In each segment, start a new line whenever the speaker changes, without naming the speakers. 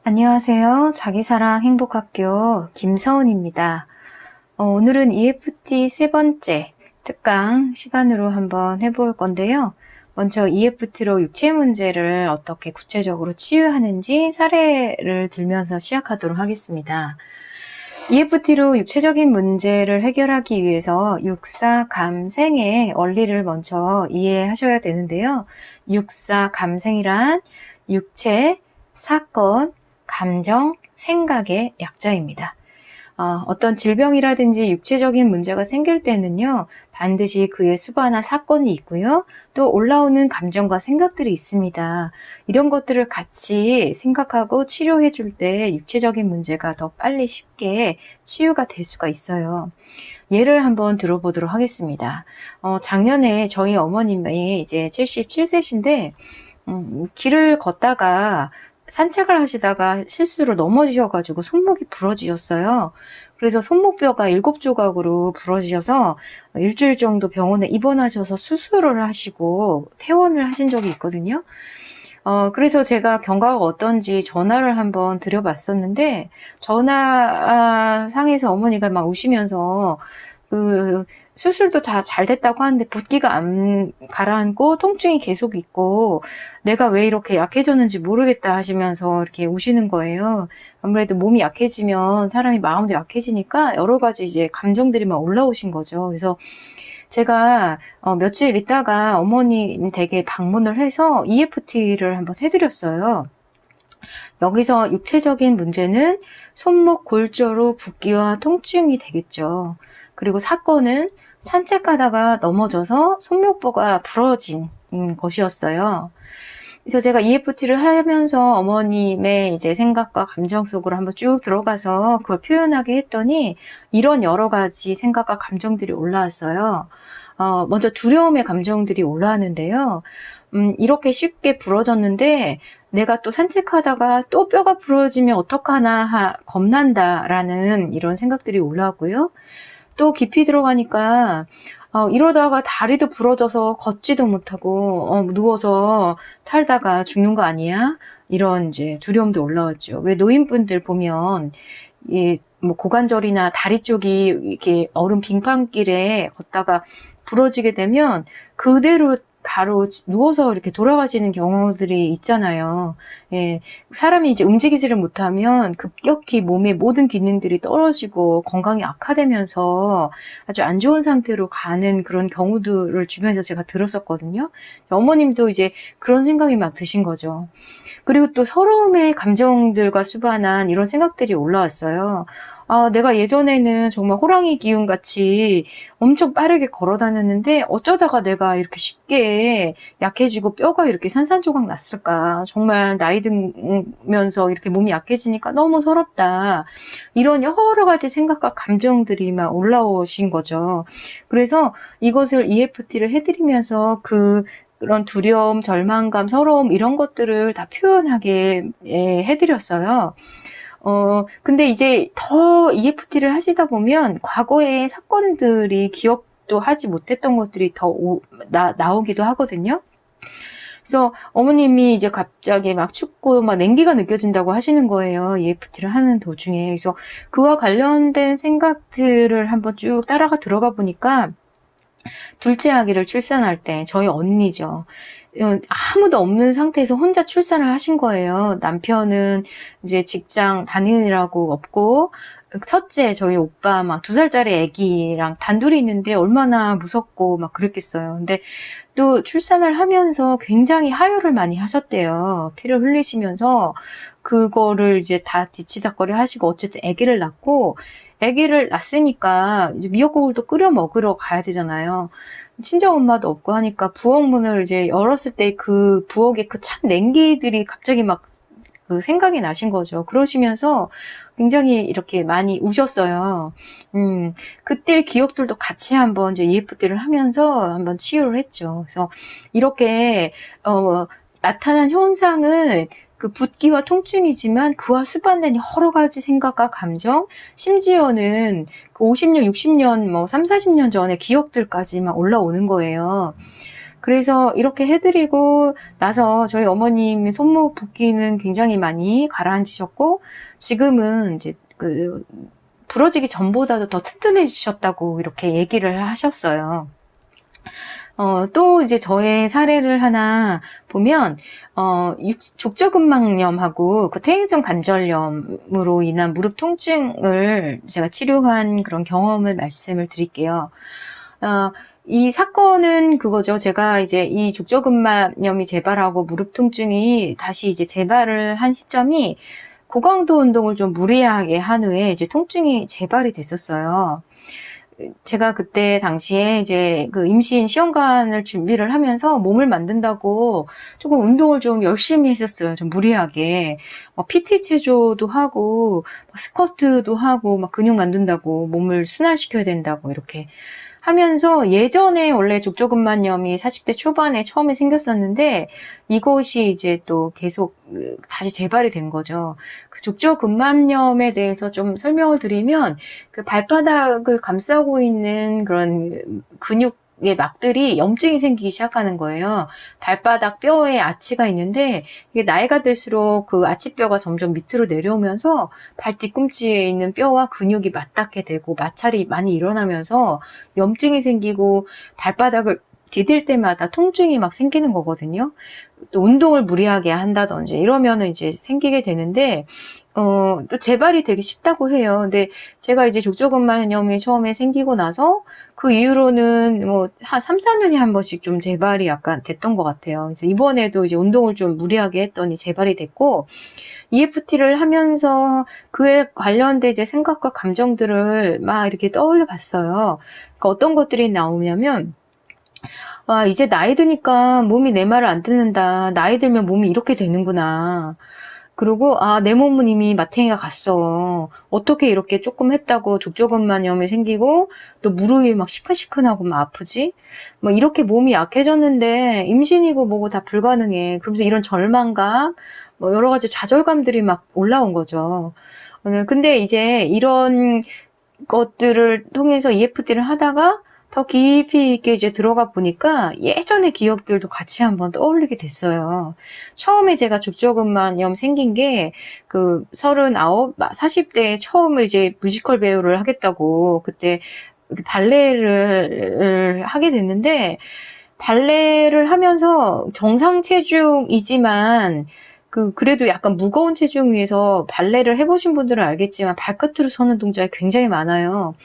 안녕하세요. 자기사랑 행복학교 김서은입니다. 오늘은 EFT 세 번째 특강 시간으로 한번 해볼 건데요. 먼저 EFT로 육체 문제를 어떻게 구체적으로 치유하는지 사례를 들면서 시작하도록 하겠습니다. EFT로 육체적인 문제를 해결하기 위해서 육사감생의 원리를 먼저 이해하셔야 되는데요. 육사감생이란 육체, 사건, 감정, 생각의 약자입니다. 어떤 질병이라든지 육체적인 문제가 생길 때는요, 반드시 그의 수반한 사건이 있고요, 또 올라오는 감정과 생각들이 있습니다. 이런 것들을 같이 생각하고 치료해 줄 때 육체적인 문제가 더 빨리 쉽게 치유가 될 수가 있어요. 예를 한번 들어보도록 하겠습니다. 작년에 저희 어머님이 이제 77세신데, 길을 걷다가 산책을 하시다가 실수로 넘어지셔가지고 손목이 부러지셨어요. 그래서 손목뼈가 7조각으로 부러지셔서 일주일 정도 병원에 입원하셔서 수술을 하시고 퇴원을 하신 적이 있거든요. 그래서 제가 경과가 어떤지 전화를 한번 드려봤었는데, 전화상에서 어머니가 막 우시면서 수술도 다 잘 됐다고 하는데 붓기가 안 가라앉고 통증이 계속 있고 내가 왜 이렇게 약해졌는지 모르겠다 하시면서 이렇게 우시는 거예요. 아무래도 몸이 약해지면 사람이 마음도 약해지니까 여러 가지 이제 감정들이 막 올라오신 거죠. 그래서 제가 며칠 있다가 어머님 댁에 방문을 해서 EFT를 한번 해드렸어요. 여기서 육체적인 문제는 손목 골절로 붓기와 통증이 되겠죠. 그리고 사건은 산책하다가 넘어져서 손목뼈가 부러진 것이었어요. 그래서 제가 EFT를 하면서 어머님의 이제 생각과 감정 속으로 한번 쭉 들어가서 그걸 표현하게 했더니 이런 여러 가지 생각과 감정들이 올라왔어요. 먼저 두려움의 감정들이 올라왔는데요. 이렇게 쉽게 부러졌는데 내가 또 산책하다가 또 뼈가 부러지면 어떡하나 겁난다라는 이런 생각들이 올라왔고요. 또 깊이 들어가니까 이러다가 다리도 부러져서 걷지도 못하고 누워서 살다가 죽는 거 아니야? 이런 이제 두려움도 올라왔죠. 왜 노인분들 보면 뭐 고관절이나 다리 쪽이 이렇게 얼음 빙판길에 걷다가 부러지게 되면 그대로 바로 누워서 이렇게 돌아가시는 경우들이 있잖아요. 예, 사람이 이제 움직이지를 못하면 급격히 몸의 모든 기능들이 떨어지고 건강이 악화되면서 아주 안 좋은 상태로 가는 그런 경우들을 주변에서 제가 들었었거든요. 어머님도 이제 그런 생각이 막 드신 거죠. 그리고 또 서러움의 감정들과 수반한 이런 생각들이 올라왔어요. 내가 예전에는 정말 호랑이 기운 같이 엄청 빠르게 걸어 다녔는데 어쩌다가 내가 이렇게 쉽게 약해지고 뼈가 이렇게 산산조각 났을까. 정말 나이 들면서 이렇게 몸이 약해지니까 너무 서럽다. 이런 여러 가지 생각과 감정들이 막 올라오신 거죠. 그래서 이것을 EFT를 해드리면서 그런 두려움, 절망감, 서러움 이런 것들을 다 표현하게 해드렸어요. 근데 이제 더 EFT를 하시다 보면 과거의 사건들이 기억도 하지 못했던 것들이 더 나오기도 하거든요. 그래서 어머님이 이제 갑자기 막 춥고 막 냉기가 느껴진다고 하시는 거예요. EFT를 하는 도중에. 그래서 그와 관련된 생각들을 한번 쭉 따라가 들어가 보니까 둘째 아기를 출산할 때 저희 언니죠. 아무도 없는 상태에서 혼자 출산을 하신 거예요. 남편은 이제 직장 다니느라고 없고 첫째 저희 오빠 막 2살짜리 아기랑 단둘이 있는데 얼마나 무섭고 막 그랬겠어요. 근데 또 출산을 하면서 굉장히 하혈을 많이 하셨대요. 피를 흘리시면서 그거를 이제 다 뒤치다꺼리 하시고 어쨌든 아기를 낳고 아기를 낳았으니까 이제 미역국을 또 끓여 먹으러 가야 되잖아요. 친정 엄마도 없고 하니까 부엌 문을 이제 열었을 때 그 부엌에 그 찬 냉기들이 갑자기 막 그 생각이 나신 거죠. 그러시면서 굉장히 이렇게 많이 우셨어요. 그때 기억들도 같이 한번 이제 EFT를 하면서 한번 치유를 했죠. 그래서 이렇게 나타난 현상은 그 붓기와 통증이지만 그와 수반된 여러 가지 생각과 감정, 심지어는 그 50년, 60년, 뭐 3, 40년 전의 기억들까지 막 올라오는 거예요. 그래서 이렇게 해드리고 나서 저희 어머님의 손목 붓기는 굉장히 많이 가라앉으셨고, 지금은 이제 부러지기 전보다도 더 튼튼해지셨다고 이렇게 얘기를 하셨어요. 또 이제 저의 사례를 하나 보면, 족저근막염하고 그 퇴행성 관절염으로 인한 무릎 통증을 제가 치료한 그런 경험을 말씀을 드릴게요. 이 사건은 그거죠. 제가 이제 이 족저근막염이 재발하고 무릎 통증이 다시 이제 재발을 한 시점이 고강도 운동을 좀 무리하게 한 후에 이제 통증이 재발이 됐었어요. 제가 그때 당시에 이제 그 임신 시험관을 준비를 하면서 몸을 만든다고 조금 운동을 좀 열심히 했었어요. 좀 무리하게. PT 체조도 하고, 스쿼트도 하고, 막 근육 만든다고, 몸을 순환시켜야 된다고, 이렇게 하면서 예전에 원래 족저근막염이 40대 초반에 처음에 생겼었는데 이것이 이제 또 계속 다시 재발이 된 거죠. 그 족저근막염에 대해서 좀 설명을 드리면 그 발바닥을 감싸고 있는 그런 근육의 막들이 염증이 생기기 시작하는 거예요. 발바닥 뼈에 아치가 있는데 이게 나이가 들수록 그 아치뼈가 점점 밑으로 내려오면서 발 뒤꿈치에 있는 뼈와 근육이 맞닿게 되고 마찰이 많이 일어나면서 염증이 생기고 발바닥을 디딜 때마다 통증이 막 생기는 거거든요. 또 운동을 무리하게 한다든지 이러면은 이제 생기게 되는데, 또 재발이 되게 쉽다고 해요. 근데 제가 이제 족저근막염이 처음에 생기고 나서 그 이후로는 뭐 한 3, 4년에 한 번씩 좀 재발이 약간 됐던 것 같아요. 그래서 이번에도 이제 운동을 좀 무리하게 했더니 재발이 됐고, EFT를 하면서 그에 관련된 이제 생각과 감정들을 막 이렇게 떠올려 봤어요. 그러니까 어떤 것들이 나오냐면, 이제 나이 드니까 몸이 내 말을 안 듣는다. 나이 들면 몸이 이렇게 되는구나. 그리고 내 몸은 이미 마탱이가 갔어. 어떻게 이렇게 조금 했다고 족저근막염이 생기고 또 무릎이 막 시큰시큰하고 막 아프지? 뭐 이렇게 몸이 약해졌는데 임신이고 뭐고 다 불가능해. 그러면서 이런 절망감, 뭐 여러 가지 좌절감들이 막 올라온 거죠. 근데 이제 이런 것들을 통해서 EFT를 하다가 더 깊이 있게 이제 들어가 보니까 예전의 기억들도 같이 한번 떠올리게 됐어요. 처음에 제가 족저근막염 생긴 게 그 39, 40대에 처음을 이제 뮤지컬 배우를 하겠다고 그때 발레를 하게 됐는데, 발레를 하면서 정상 체중이지만 그래도 약간 무거운 체중 위에서 발레를 해보신 분들은 알겠지만 발끝으로 서는 동작이 굉장히 많아요.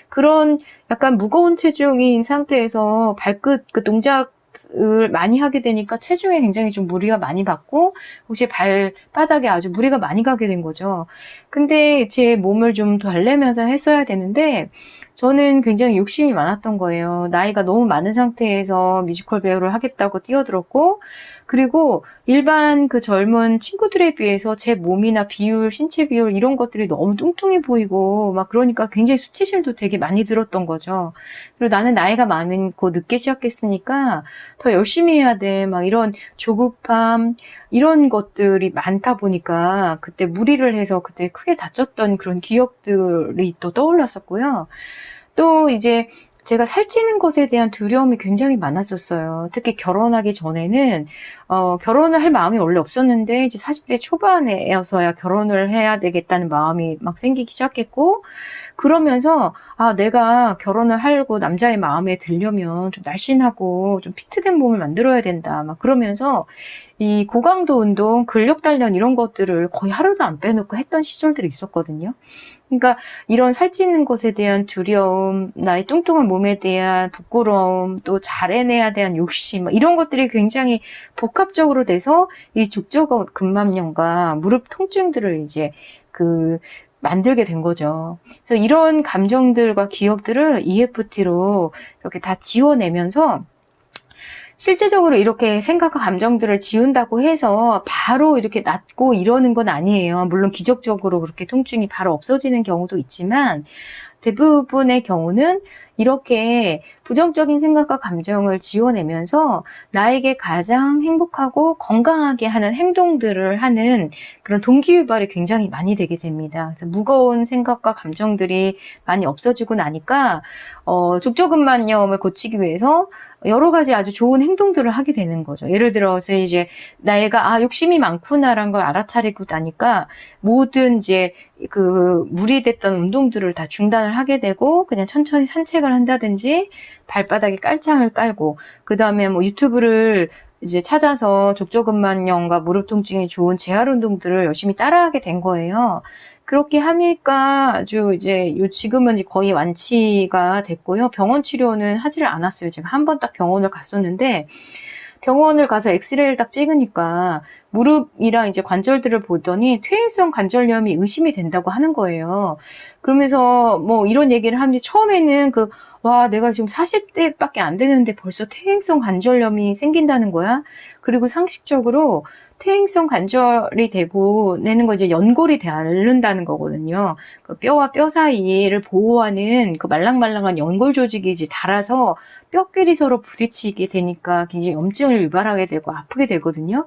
그런 약간 무거운 체중인 상태에서 발끝 그 동작을 많이 하게 되니까 체중에 굉장히 좀 무리가 많이 받고 혹시 발바닥에 아주 무리가 많이 가게 된 거죠. 근데 제 몸을 좀 달래면서 했어야 되는데 저는 굉장히 욕심이 많았던 거예요. 나이가 너무 많은 상태에서 뮤지컬 배우를 하겠다고 뛰어들었고, 그리고 일반 그 젊은 친구들에 비해서 제 몸이나 비율, 신체 비율 이런 것들이 너무 뚱뚱해 보이고 막 그러니까 굉장히 수치심도 되게 많이 들었던 거죠. 그리고 나는 나이가 많고 늦게 시작했으니까 더 열심히 해야 돼. 막 이런 조급함, 이런 것들이 많다 보니까 그때 무리를 해서 그때 크게 다쳤던 그런 기억들이 또 떠올랐었고요. 또 이제 제가 살찌는 것에 대한 두려움이 굉장히 많았었어요. 특히 결혼하기 전에는 결혼을 할 마음이 원래 없었는데 이제 40대 초반에서야 결혼을 해야 되겠다는 마음이 막 생기기 시작했고, 그러면서 내가 결혼을 하고 남자의 마음에 들려면 좀 날씬하고 좀 피트된 몸을 만들어야 된다. 막 그러면서 이 고강도 운동, 근력 단련 이런 것들을 거의 하루도 안 빼놓고 했던 시절들이 있었거든요. 그러니까 이런 살찌는 것에 대한 두려움, 나의 뚱뚱한 몸에 대한 부끄러움, 또 잘해내야 대한 욕심, 이런 것들이 굉장히 복합적으로 돼서 이 족저근막염과 무릎 통증들을 이제 만들게 된 거죠. 그래서 이런 감정들과 기억들을 EFT로 이렇게 다 지워내면서, 실제적으로 이렇게 생각과 감정들을 지운다고 해서 바로 이렇게 낫고 이러는 건 아니에요. 물론 기적적으로 그렇게 통증이 바로 없어지는 경우도 있지만, 대부분의 경우는 이렇게 부정적인 생각과 감정을 지워내면서 나에게 가장 행복하고 건강하게 하는 행동들을 하는 그런 동기유발이 굉장히 많이 되게 됩니다. 그래서 무거운 생각과 감정들이 많이 없어지고 나니까 족저근만염을 고치기 위해서 여러 가지 아주 좋은 행동들을 하게 되는 거죠. 예를 들어서 이제 내가 욕심이 많구나라는 걸 알아차리고 나니까 모든 이제 그 무리됐던 운동들을 다 중단을 하게 되고 그냥 천천히 산책을 한다든지 발바닥에 깔창을 깔고 그 다음에 뭐 유튜브를 이제 찾아서 족저근만염과 무릎 통증에 좋은 재활 운동들을 열심히 따라하게 된 거예요. 그렇게 하니까 아주 이제 지금은 거의 완치가 됐고요. 병원 치료는 하지를 않았어요. 제가 한 번 딱 병원을 갔었는데 병원을 가서 엑스레이를 딱 찍으니까 무릎이랑 이제 관절들을 보더니 퇴행성 관절염이 의심이 된다고 하는 거예요. 그러면서 뭐 이런 얘기를 하는데 처음에는 내가 지금 40대밖에 안 되는데 벌써 퇴행성 관절염이 생긴다는 거야? 그리고 상식적으로 퇴행성 관절이 되고 내는 거 이제 연골이 닳는다는 거거든요. 그 뼈와 뼈 사이를 보호하는 그 말랑말랑한 연골 조직이 이제 닳아서 뼈끼리 서로 부딪히게 되니까 굉장히 염증을 유발하게 되고 아프게 되거든요.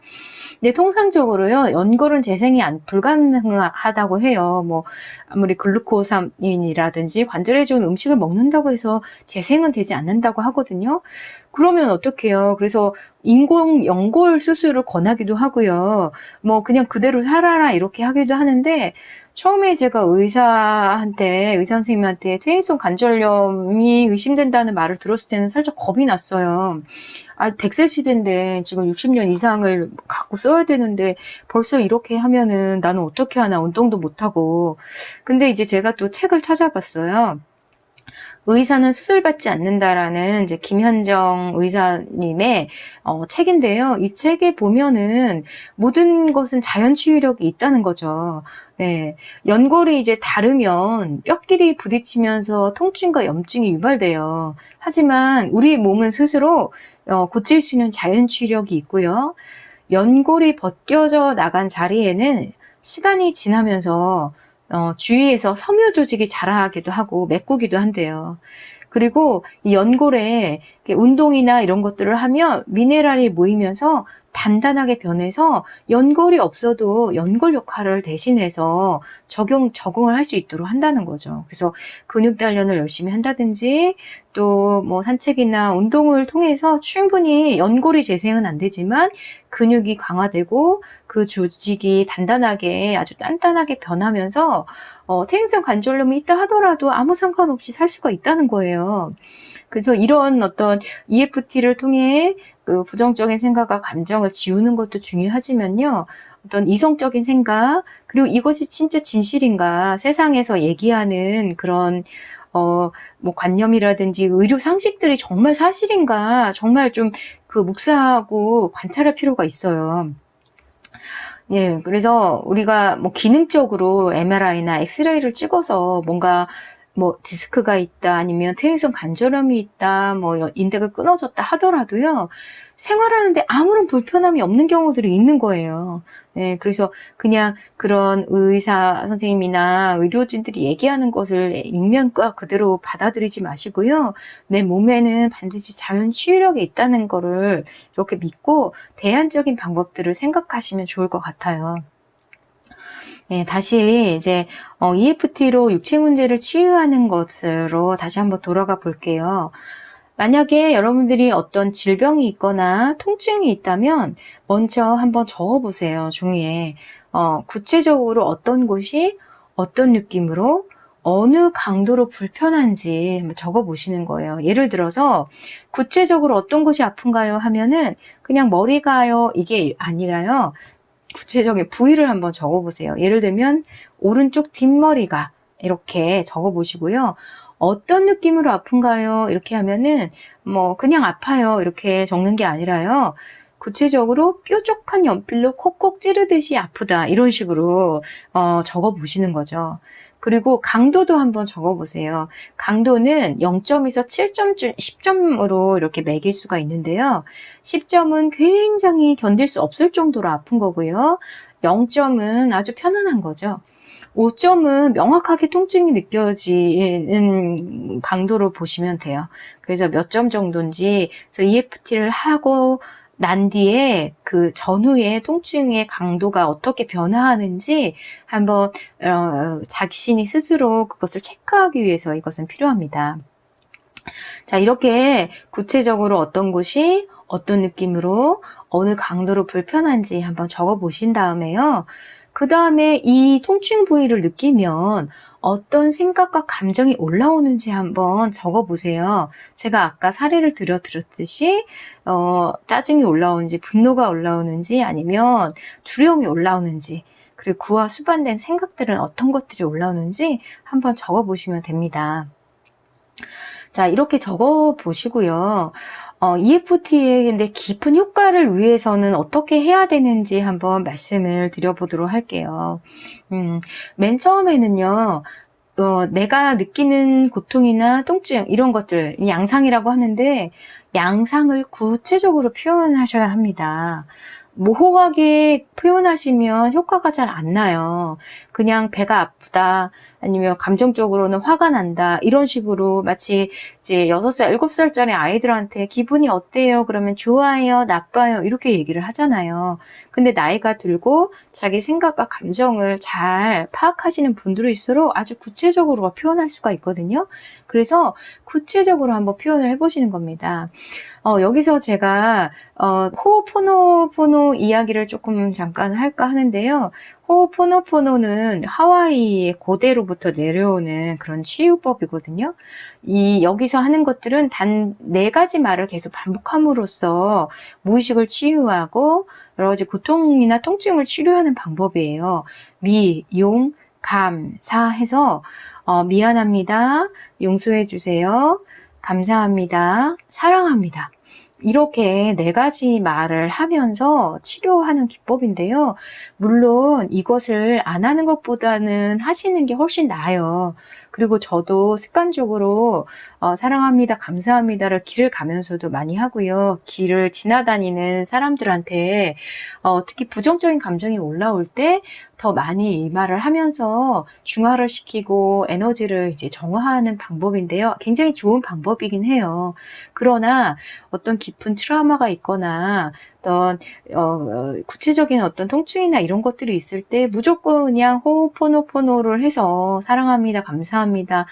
근데 통상적으로요, 연골은 재생이 불가능하다고 해요. 뭐, 아무리 글루코사민이라든지 관절에 좋은 음식을 먹는다고 해서 재생은 되지 않는다고 하거든요. 그러면 어떡해요? 그래서 인공 연골 수술을 권하기도 하고요. 뭐, 그냥 그대로 살아라 이렇게 하기도 하는데, 처음에 제가 의사 선생님한테 퇴행성 관절염이 의심된다는 말을 들었을 때는 살짝 겁이 났어요. 100세 시대인데 지금 60년 이상을 갖고 써야 되는데 벌써 이렇게 하면은 나는 어떻게 하나, 운동도 못하고. 근데 이제 제가 또 책을 찾아봤어요. 의사는 수술받지 않는다라는 이제 김현정 의사님의 책인데요. 이 책에 보면은 모든 것은 자연 치유력이 있다는 거죠. 네. 연골이 이제 닳으면 뼈끼리 부딪히면서 통증과 염증이 유발돼요. 하지만 우리 몸은 스스로 고칠 수 있는 자연 치유력이 있고요. 연골이 벗겨져 나간 자리에는 시간이 지나면서 주위에서 섬유 조직이 자라기도 하고 메꾸기도 한대요. 그리고 이 연골에 운동이나 이런 것들을 하면 미네랄이 모이면서 단단하게 변해서 연골이 없어도 연골 역할을 대신해서 적응을 할 수 있도록 한다는 거죠. 그래서 근육 단련을 열심히 한다든지 또 뭐 산책이나 운동을 통해서 충분히 연골이 재생은 안 되지만 근육이 강화되고 그 조직이 단단하게 아주 단단하게 변하면서 퇴행성 관절염이 있다 하더라도 아무 상관없이 살 수가 있다는 거예요. 그래서 이런 어떤 EFT를 통해 그 부정적인 생각과 감정을 지우는 것도 중요하지만요. 어떤 이성적인 생각, 그리고 이것이 진짜 진실인가, 세상에서 얘기하는 그런 뭐 관념이라든지 의료 상식들이 정말 사실인가, 정말 좀 묵사하고 관찰할 필요가 있어요. 예, 그래서 우리가 뭐 기능적으로 MRI나 엑스레이를 찍어서 뭔가 뭐 디스크가 있다, 아니면 퇴행성 관절염이 있다, 뭐 인대가 끊어졌다 하더라도요, 생활하는데 아무런 불편함이 없는 경우들이 있는 거예요. 네, 그래서 그냥 그런 의사 선생님이나 의료진들이 얘기하는 것을 익명과 그대로 받아들이지 마시고요. 내 몸에는 반드시 자연 치유력이 있다는 거를 이렇게 믿고 대안적인 방법들을 생각하시면 좋을 것 같아요. 네, 다시 이제 EFT로 육체 문제를 치유하는 것으로 다시 한번 돌아가 볼게요. 만약에 여러분들이 어떤 질병이 있거나 통증이 있다면 먼저 한번 적어보세요, 종이에. 구체적으로 어떤 곳이 어떤 느낌으로 어느 강도로 불편한지 한번 적어보시는 거예요. 예를 들어서 구체적으로 어떤 곳이 아픈가요 하면은 그냥 머리가요 이게 아니라요. 구체적인 부위를 한번 적어보세요. 예를 들면 오른쪽 뒷머리가 이렇게 적어보시고요. 어떤 느낌으로 아픈가요? 이렇게 하면은 뭐 그냥 아파요 이렇게 적는 게 아니라요. 구체적으로 뾰족한 연필로 콕콕 찌르듯이 아프다 이런 식으로 적어보시는 거죠. 그리고 강도도 한번 적어보세요. 강도는 0점에서 7점, 10점으로 이렇게 매길 수가 있는데요. 10점은 굉장히 견딜 수 없을 정도로 아픈 거고요. 0점은 아주 편안한 거죠. 5점은 명확하게 통증이 느껴지는 강도로 보시면 돼요. 그래서 몇 점 정도인지, 그래서 EFT를 하고 난 뒤에 그 전후에 통증의 강도가 어떻게 변화하는지 한번 자신이 스스로 그것을 체크하기 위해서 이것은 필요합니다. 자, 이렇게 구체적으로 어떤 곳이 어떤 느낌으로 어느 강도로 불편한지 한번 적어 보신 다음에요. 그 다음에 이 통증 부위를 느끼면 어떤 생각과 감정이 올라오는지 한번 적어 보세요. 제가 아까 사례를 들었듯이 짜증이 올라오는지 분노가 올라오는지 아니면 두려움이 올라오는지 그리고 그와 수반된 생각들은 어떤 것들이 올라오는지 한번 적어 보시면 됩니다. 자, 이렇게 적어 보시고요. EFT의 근데 깊은 효과를 위해서는 어떻게 해야 되는지 한번 말씀을 드려보도록 할게요. 맨 처음에는요, 내가 느끼는 고통이나 통증, 이런 것들, 양상이라고 하는데, 양상을 구체적으로 표현하셔야 합니다. 모호하게 표현하시면 효과가 잘 안 나요. 그냥 배가 아프다, 아니면 감정적으로는 화가 난다, 이런 식으로 마치 이제 6살, 7살짜리 아이들한테 기분이 어때요? 그러면 좋아요, 나빠요, 이렇게 얘기를 하잖아요. 근데 나이가 들고 자기 생각과 감정을 잘 파악하시는 분들일수록 아주 구체적으로 표현할 수가 있거든요. 그래서 구체적으로 한번 표현을 해보시는 겁니다. 여기서 제가 호호포노포노 이야기를 조금 잠깐 할까 하는데요. 호호포노포노는 하와이의 고대로부터 내려오는 그런 치유법이거든요. 여기서 하는 것들은 단 4가지 말을 계속 반복함으로써 무의식을 치유하고 여러 가지 고통이나 통증을 치료하는 방법이에요. 미, 용, 감, 사 해서 미안합니다. 용서해 주세요. 감사합니다. 사랑합니다. 이렇게 4가지 말을 하면서 치료하는 기법인데요. 물론 이것을 안 하는 것보다는 하시는 게 훨씬 나아요. 그리고 저도 습관적으로 사랑합니다, 감사합니다를 길을 가면서도 많이 하고요. 길을 지나다니는 사람들한테 특히 부정적인 감정이 올라올 때 더 많이 이 말을 하면서 중화를 시키고 에너지를 이제 정화하는 방법인데요. 굉장히 좋은 방법이긴 해요. 그러나 어떤 깊은 트라우마가 있거나 어떤 구체적인 어떤 통증이나 이런 것들이 있을 때 무조건 그냥 호호포노포노를 해서 사랑합니다, 감사합니다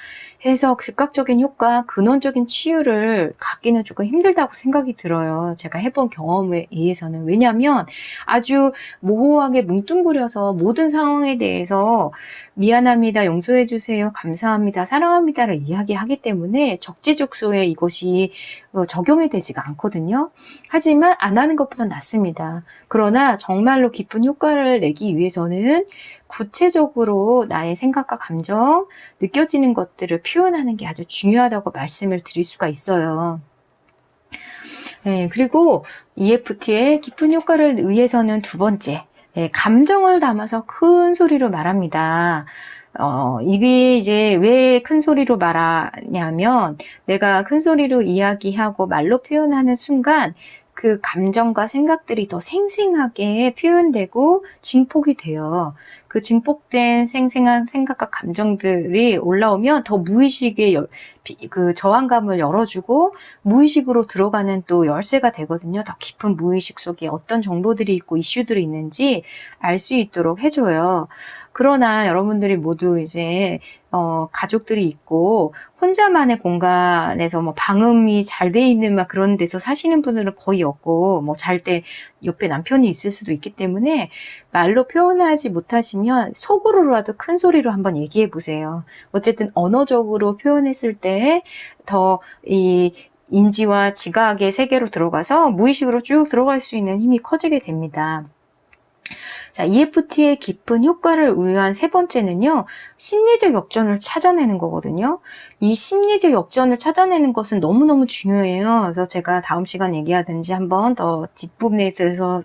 해서 즉각적인 효과, 근원적인 치유를 갖기는 조금 힘들다고 생각이 들어요. 제가 해본 경험에 의해서는. 왜냐하면 아주 모호하게 뭉뚱그려서 모든 상황에 대해서 미안합니다, 용서해 주세요, 감사합니다, 사랑합니다를 이야기하기 때문에 적재적소에 이것이 적용이 되지가 않거든요. 하지만 안 하는 것보다 낫습니다. 그러나 정말로 깊은 효과를 내기 위해서는 구체적으로 나의 생각과 감정, 느껴지는 것들을 표현하는 게 아주 중요하다고 말씀을 드릴 수가 있어요. 네, 그리고 EFT의 깊은 효과를 위해서는 2번째, 감정을 담아서 큰 소리로 말합니다. 이게 이제 왜 큰 소리로 말하냐면 내가 큰 소리로 이야기하고 말로 표현하는 순간 그 감정과 생각들이 더 생생하게 표현되고 증폭이 돼요. 그 증폭된 생생한 생각과 감정들이 올라오면 더 무의식의 그 저항감을 열어주고 무의식으로 들어가는 또 열쇠가 되거든요. 더 깊은 무의식 속에 어떤 정보들이 있고 이슈들이 있는지 알 수 있도록 해줘요. 그러나 여러분들이 모두 이제 가족들이 있고 혼자만의 공간에서 뭐 방음이 잘 돼 있는 막 그런 데서 사시는 분들은 거의 없고 뭐 잘 때 옆에 남편이 있을 수도 있기 때문에 말로 표현하지 못하시면 속으로라도 큰 소리로 한번 얘기해 보세요. 어쨌든 언어적으로 표현했을 때 더 이 인지와 지각의 세계로 들어가서 무의식으로 쭉 들어갈 수 있는 힘이 커지게 됩니다. 자, EFT의 깊은 효과를 위한 3번째는요, 심리적 역전을 찾아내는 거거든요. 이 심리적 역전을 찾아내는 것은 너무너무 중요해요. 그래서 제가 다음 시간 얘기하든지 한번 더 뒷부분에 대해서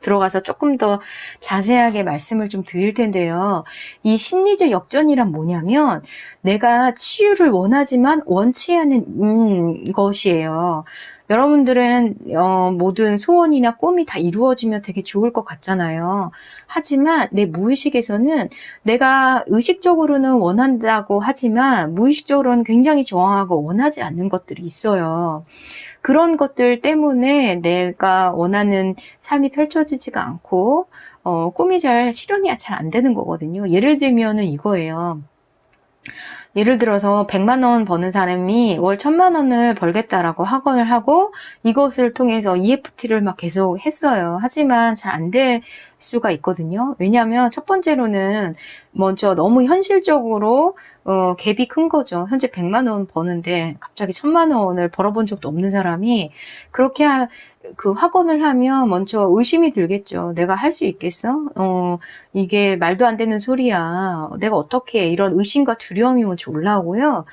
들어가서 조금 더 자세하게 말씀을 좀 드릴 텐데요. 이 심리적 역전이란 뭐냐면 내가 치유를 원하지만 원치 않는 것이에요. 여러분들은 모든 소원이나 꿈이 다 이루어지면 되게 좋을 것 같잖아요. 하지만 내 무의식에서는 내가 의식적으로는 원한다고 하지만 무의식적으로는 굉장히 저항하고 원하지 않는 것들이 있어요. 그런 것들 때문에 내가 원하는 삶이 펼쳐지지가 않고 꿈이 실현이 잘 안 되는 거거든요. 예를 들면은 이거예요. 예를 들어서 100만 원 버는 사람이 월 1000만 원을 벌겠다라고 학원을 하고 이것을 통해서 EFT를 막 계속 했어요. 하지만 잘 안 될 수가 있거든요. 왜냐하면 첫 번째로는 먼저 너무 현실적으로 갭이 큰 거죠. 현재 100만 원 버는데 갑자기 1000만 원을 벌어본 적도 없는 사람이 그렇게 그 학원을 하면 먼저 의심이 들겠죠. 내가 할 수 있겠어? 이게 말도 안 되는 소리야. 내가 어떻게 해? 이런 의심과 두려움이 먼저 올라오고요.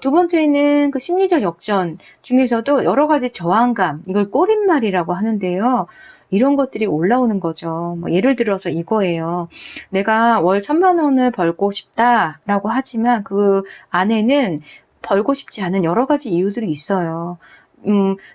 두 번째는 그 심리적 역전 중에서도 여러 가지 저항감, 이걸 꼬릿말이라고 하는데요. 이런 것들이 올라오는 거죠. 뭐 예를 들어서 이거예요. 내가 월 1000만 원을 벌고 싶다라고 하지만 그 안에는 벌고 싶지 않은 여러 가지 이유들이 있어요.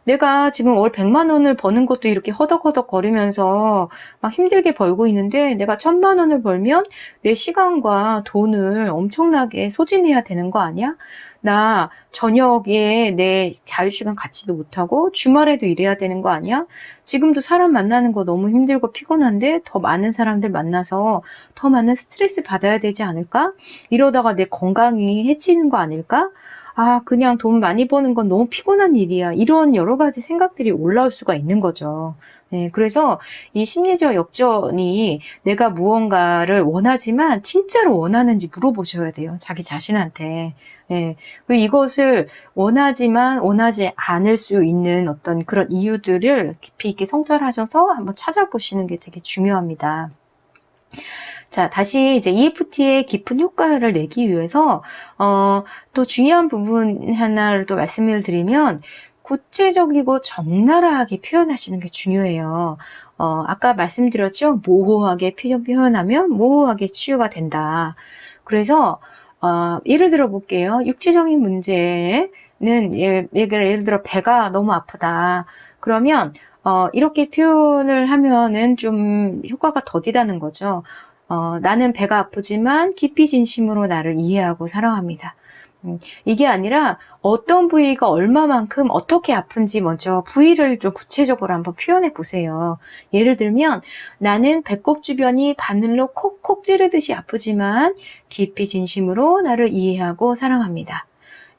내가 지금 월 100만 원을 버는 것도 이렇게 허덕허덕 거리면서 막 힘들게 벌고 있는데 내가 1000만 원을 벌면 내 시간과 돈을 엄청나게 소진해야 되는 거 아니야? 나 저녁에 내 자유시간 갖지도 못하고 주말에도 일해야 되는 거 아니야? 지금도 사람 만나는 거 너무 힘들고 피곤한데 더 많은 사람들 만나서 더 많은 스트레스 받아야 되지 않을까? 이러다가 내 건강이 해치는 거 아닐까? 그냥 돈 많이 버는 건 너무 피곤한 일이야. 이런 여러 가지 생각들이 올라올 수가 있는 거죠. 네, 그래서 이 심리적 역전이 내가 무언가를 원하지만 진짜로 원하는지 물어보셔야 돼요. 자기 자신한테. 네, 그리고 이것을 원하지만 원하지 않을 수 있는 어떤 그런 이유들을 깊이 있게 성찰하셔서 한번 찾아보시는 게 되게 중요합니다. 자, 다시 이제 EFT의 깊은 효과를 내기 위해서 또 중요한 부분 하나를 또 말씀을 드리면 구체적이고 적나라하게 표현하시는 게 중요해요. 아까 말씀드렸죠? 모호하게 표현하면 모호하게 치유가 된다. 그래서 예를 들어 볼게요. 육체적인 문제는 예를 들어 배가 너무 아프다. 그러면 이렇게 표현을 하면은 좀 효과가 더디다는 거죠. 나는 배가 아프지만 깊이 진심으로 나를 이해하고 사랑합니다. 이게 아니라 어떤 부위가 얼마만큼 어떻게 아픈지 먼저 부위를 좀 구체적으로 한번 표현해 보세요. 예를 들면 나는 배꼽 주변이 바늘로 콕콕 찌르듯이 아프지만 깊이 진심으로 나를 이해하고 사랑합니다.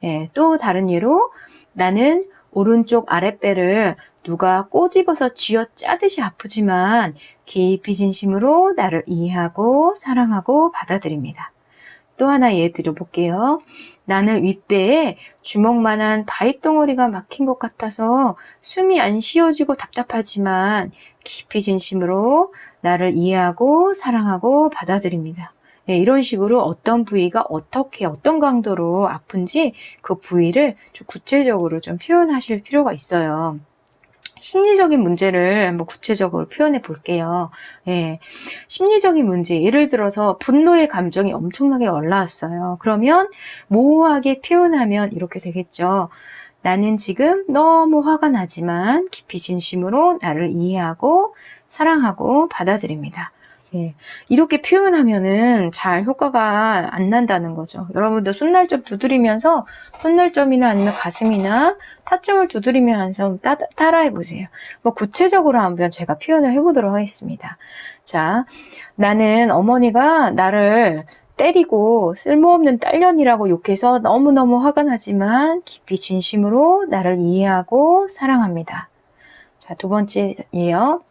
예, 또 다른 예로 나는 오른쪽 아랫배를 누가 꼬집어서 쥐어짜듯이 아프지만 깊이 진심으로 나를 이해하고 사랑하고 받아들입니다. 또 하나 예를 들어볼게요. 나는 윗배에 주먹만한 바위덩어리가 막힌 것 같아서 숨이 안 쉬어지고 답답하지만 깊이 진심으로 나를 이해하고 사랑하고 받아들입니다. 네, 이런 식으로 어떤 부위가 어떻게 어떤 강도로 아픈지 그 부위를 좀 구체적으로 좀 표현하실 필요가 있어요. 심리적인 문제를 한번 구체적으로 표현해 볼게요. 예, 심리적인 문제, 예를 들어서 분노의 감정이 엄청나게 올라왔어요. 그러면 모호하게 표현하면 이렇게 되겠죠. 나는 지금 너무 화가 나지만 깊이 진심으로 나를 이해하고 사랑하고 받아들입니다. 예, 이렇게 표현하면은 잘 효과가 안 난다는 거죠. 여러분도 손날점 두드리면서 손날점이나 아니면 가슴이나 타점을 두드리면서 따라해 보세요. 뭐 구체적으로 한번 제가 표현을 해보도록 하겠습니다. 자, 나는 어머니가 나를 때리고 쓸모없는 딸년이라고 욕해서 너무너무 화가 나지만 깊이 진심으로 나를 이해하고 사랑합니다. 자, 두 번째예요.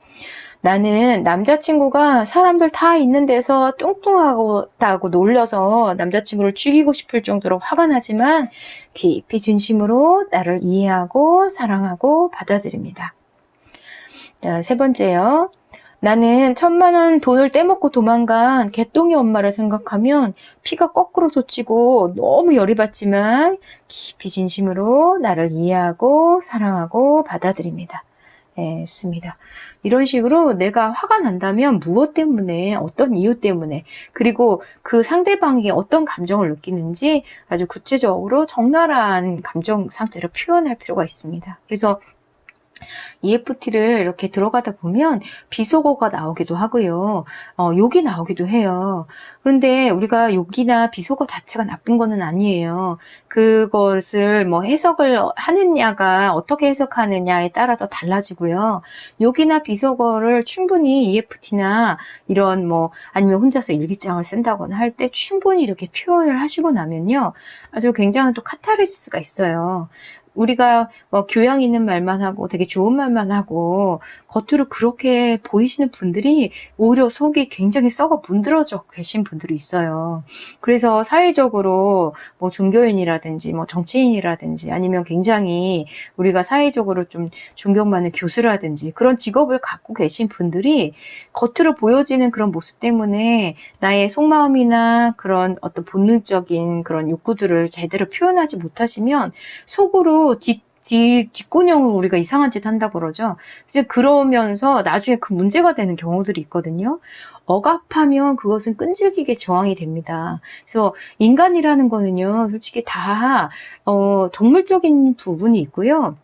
나는 남자친구가 사람들 다 있는 데서 뚱뚱하다고 놀려서 남자친구를 죽이고 싶을 정도로 화가 나지만 깊이 진심으로 나를 이해하고 사랑하고 받아들입니다. 자, 세 번째요. 나는 1000만 원 돈을 떼먹고 도망간 개똥이 엄마를 생각하면 피가 거꾸로 솟치고 너무 열이 받지만 깊이 진심으로 나를 이해하고 사랑하고 받아들입니다. 네, 좋습니다. 이런 식으로 내가 화가 난다면 무엇 때문에, 어떤 이유 때문에, 그리고 그 상대방이 어떤 감정을 느끼는지 아주 구체적으로 적나라한 감정 상태를 표현할 필요가 있습니다. 그래서 EFT를 이렇게 들어가다 보면 비속어가 나오기도 하고요. 욕이 나오기도 해요. 그런데 우리가 욕이나 비속어 자체가 나쁜 거는 아니에요. 그것을 뭐 해석을 하느냐가 어떻게 해석하느냐에 따라서 달라지고요. 욕이나 비속어를 충분히 EFT나 이런 뭐 아니면 혼자서 일기장을 쓴다거나 할 때 충분히 이렇게 표현을 하시고 나면요. 아주 굉장한 또 카타르시스가 있어요. 우리가 뭐 교양 있는 말만 하고 되게 좋은 말만 하고 겉으로 그렇게 보이시는 분들이 오히려 속이 굉장히 썩어 문드러져 계신 분들이 있어요. 그래서 사회적으로 뭐 종교인이라든지 뭐 정치인이라든지 아니면 굉장히 우리가 사회적으로 좀 존경받는 교수라든지 그런 직업을 갖고 계신 분들이 겉으로 보여지는 그런 모습 때문에 나의 속마음이나 그런 어떤 본능적인 그런 욕구들을 제대로 표현하지 못하시면 속으로 뒷구녕으로 우리가 이상한 짓 한다고 그러죠. 이제 그러면서 나중에 그 문제가 되는 경우들이 있거든요. 억압하면 그것은 끈질기게 저항이 됩니다. 그래서 인간이라는 거는요, 솔직히 다, 동물적인 부분이 있고요.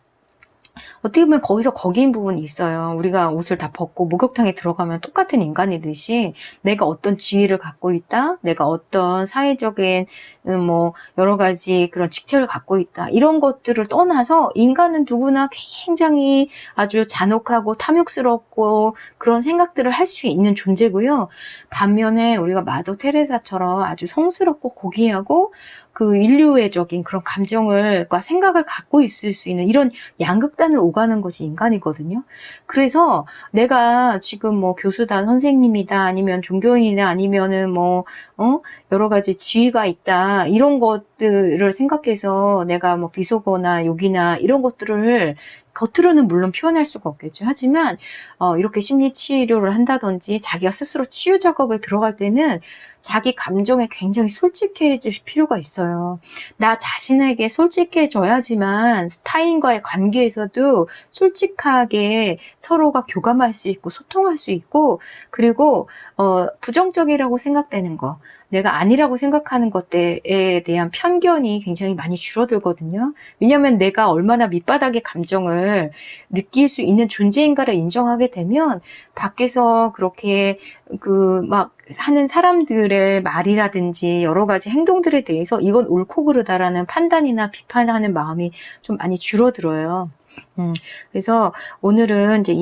어떻게 보면 거기서 거기인 부분이 있어요. 우리가 옷을 다 벗고 목욕탕에 들어가면 똑같은 인간이듯이 내가 어떤 지위를 갖고 있다, 내가 어떤 사회적인 뭐 여러 가지 그런 직책을 갖고 있다, 이런 것들을 떠나서 인간은 누구나 굉장히 아주 잔혹하고 탐욕스럽고 그런 생각들을 할 수 있는 존재고요. 반면에 우리가 마더 테레사처럼 아주 성스럽고 고귀하고 그 인류애적인 그런 감정과 생각을 갖고 있을 수 있는 이런 양극단을 오가는 것이 인간이거든요. 그래서 내가 지금 뭐 교수다, 선생님이다, 아니면 종교인이다, 아니면은 뭐, 여러 가지 지위가 있다, 이런 것들을 생각해서 내가 뭐 비속어나 욕이나 이런 것들을 겉으로는 물론 표현할 수가 없겠죠. 하지만 이렇게 심리 치료를 한다든지 자기가 스스로 치유 작업을 들어갈 때는 자기 감정에 굉장히 솔직해질 필요가 있어요. 나 자신에게 솔직해져야지만 타인과의 관계에서도 솔직하게 서로가 교감할 수 있고 소통할 수 있고, 그리고 부정적이라고 생각되는 거, 내가 아니라고 생각하는 것에 대한 편견이 굉장히 많이 줄어들거든요. 왜냐하면 내가 얼마나 밑바닥의 감정을 느낄 수 있는 존재인가를 인정하게 되면 밖에서 그렇게 막 하는 사람들의 말이라든지 여러 가지 행동들에 대해서 이건 옳고 그르다라는 판단이나 비판하는 마음이 좀 많이 줄어들어요. 그래서 오늘은 이제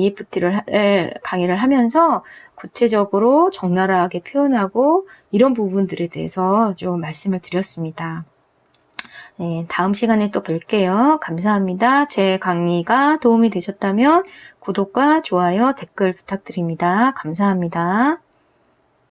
강의를 하면서 구체적으로 적나라하게 표현하고 이런 부분들에 대해서 좀 말씀을 드렸습니다. 네, 다음 시간에 또 뵐게요. 감사합니다. 제 강의가 도움이 되셨다면 구독과 좋아요, 댓글 부탁드립니다. 감사합니다.